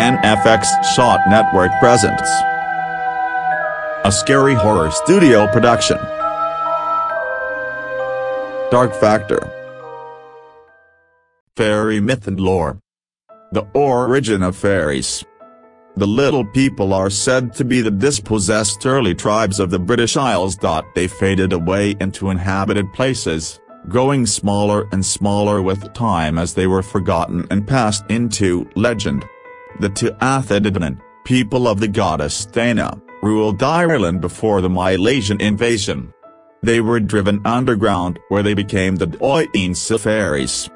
Nfx Shot Network presents a scary horror studio production. Dark Factor. Fairy myth and lore. The origin of fairies. The little people are said to be the dispossessed early tribes of the British Isles. They faded away into inhabited places, growing smaller and smaller with time as they were forgotten and passed into legend. The Tuatha people of the goddess Thana, ruled Ireland before the Milesian invasion. They were driven underground where they became the Oinsa fairies.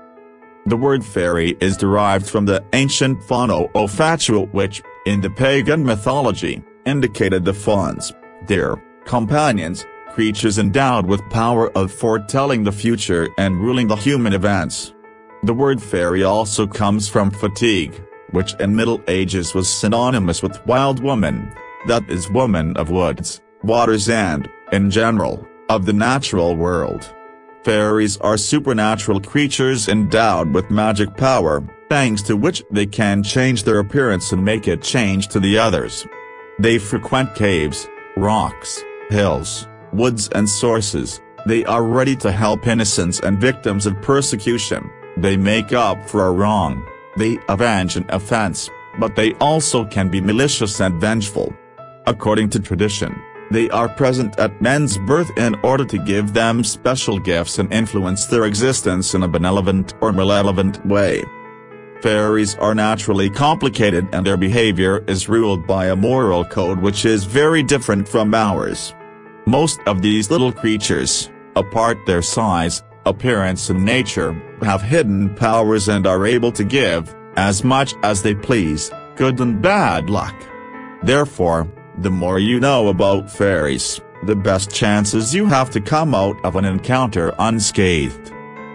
The word fairy is derived from the ancient Fano o Fatuo, which, in the pagan mythology, indicated the fauns, their companions, creatures endowed with power of foretelling the future and ruling the human events. The word fairy also comes from fatigue, which in Middle Ages was synonymous with wild woman, that is woman of woods, waters and, in general, of the natural world. Fairies are supernatural creatures endowed with magic power, thanks to which they can change their appearance and make it change to the others. They frequent caves, rocks, hills, woods and sources. They are ready to help innocents and victims of persecution. They make up for a wrong. They avenge an offense, but they also can be malicious and vengeful. According to tradition, they are present at men's birth in order to give them special gifts and influence their existence in a benevolent or malevolent way. Fairies are naturally complicated and their behavior is ruled by a moral code which is very different from ours. Most of these little creatures, apart their size, appearance and nature, have hidden powers and are able to give, as much as they please, good and bad luck. Therefore, the more you know about fairies, the best chances you have to come out of an encounter unscathed.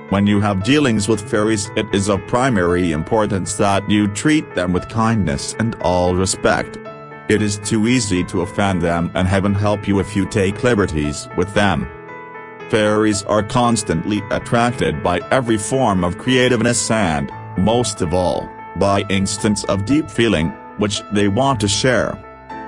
When you have dealings with fairies, it is of primary importance that you treat them with kindness and all respect. It is too easy to offend them, and heaven help you if you take liberties with them. Fairies are constantly attracted by every form of creativeness and, most of all, by instance of deep feeling, which they want to share.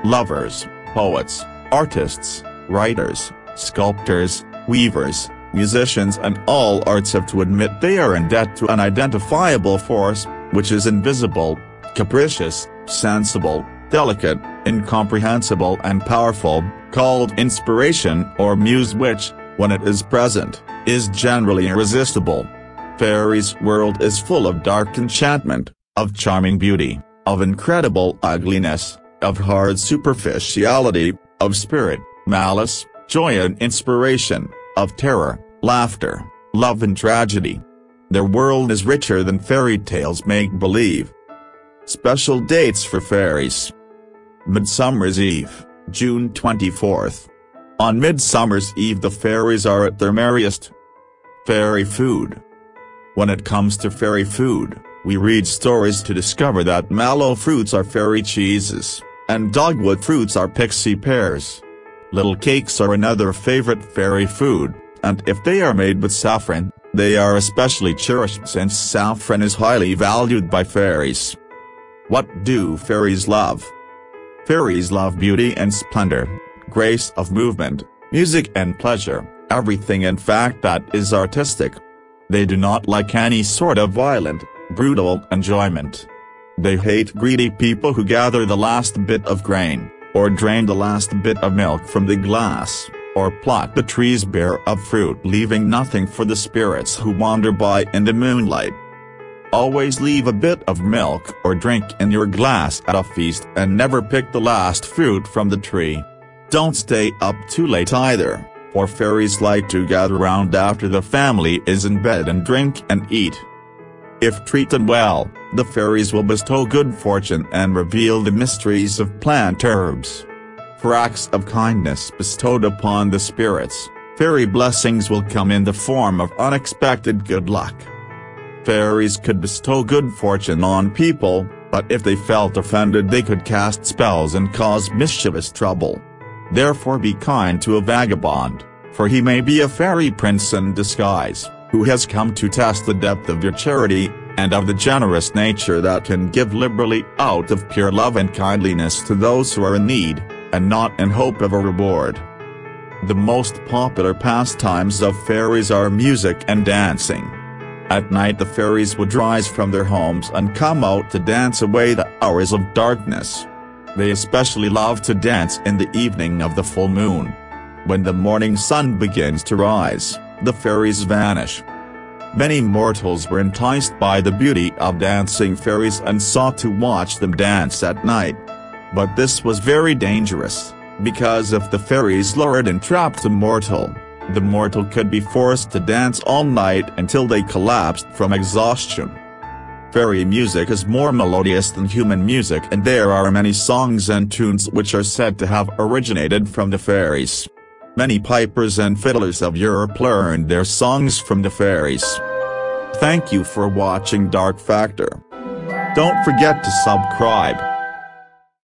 Lovers, poets, artists, writers, sculptors, weavers, musicians and all arts have to admit they are in debt to an identifiable force, which is invisible, capricious, sensible, delicate, incomprehensible and powerful, called inspiration or muse, which, when it is present, is generally irresistible. Fairies' world is full of dark enchantment, of charming beauty, of incredible ugliness, of hard superficiality, of spirit, malice, joy and inspiration, of terror, laughter, love and tragedy. Their world is richer than fairy tales make believe. Special dates for fairies. Midsummer's Eve, June 24th. On Midsummer's Eve the fairies are at their merriest. Fairy food. When it comes to fairy food, we read stories to discover that mallow fruits are fairy cheeses, and dogwood fruits are pixie pears. Little cakes are another favorite fairy food, and if they are made with saffron, they are especially cherished since saffron is highly valued by fairies. What do fairies love? Fairies love beauty and splendor, grace of movement, music and pleasure, everything in fact that is artistic. They do not like any sort of violent, brutal enjoyment. They hate greedy people who gather the last bit of grain, or drain the last bit of milk from the glass, or pluck the trees bare of fruit leaving nothing for the spirits who wander by in the moonlight. Always leave a bit of milk or drink in your glass at a feast and never pick the last fruit from the tree. Don't stay up too late either, for fairies like to gather round after the family is in bed and drink and eat. If treated well, the fairies will bestow good fortune and reveal the mysteries of plant herbs. For acts of kindness bestowed upon the spirits, fairy blessings will come in the form of unexpected good luck. Fairies could bestow good fortune on people, but if they felt offended they could cast spells and cause mischievous trouble. Therefore be kind to a vagabond, for he may be a fairy prince in disguise, who has come to test the depth of your charity, and of the generous nature that can give liberally out of pure love and kindliness to those who are in need, and not in hope of a reward. The most popular pastimes of fairies are music and dancing. At night the fairies would rise from their homes and come out to dance away the hours of darkness. They especially love to dance in the evening of the full moon. When the morning sun begins to rise, the fairies vanish. Many mortals were enticed by the beauty of dancing fairies and sought to watch them dance at night. But this was very dangerous, because if the fairies lured and trapped a mortal, the mortal could be forced to dance all night until they collapsed from exhaustion. Fairy music is more melodious than human music, and there are many songs and tunes which are said to have originated from the fairies. Many pipers and fiddlers of Europe learned their songs from the fairies. Thank you for watching Dark Factor. Don't forget to subscribe.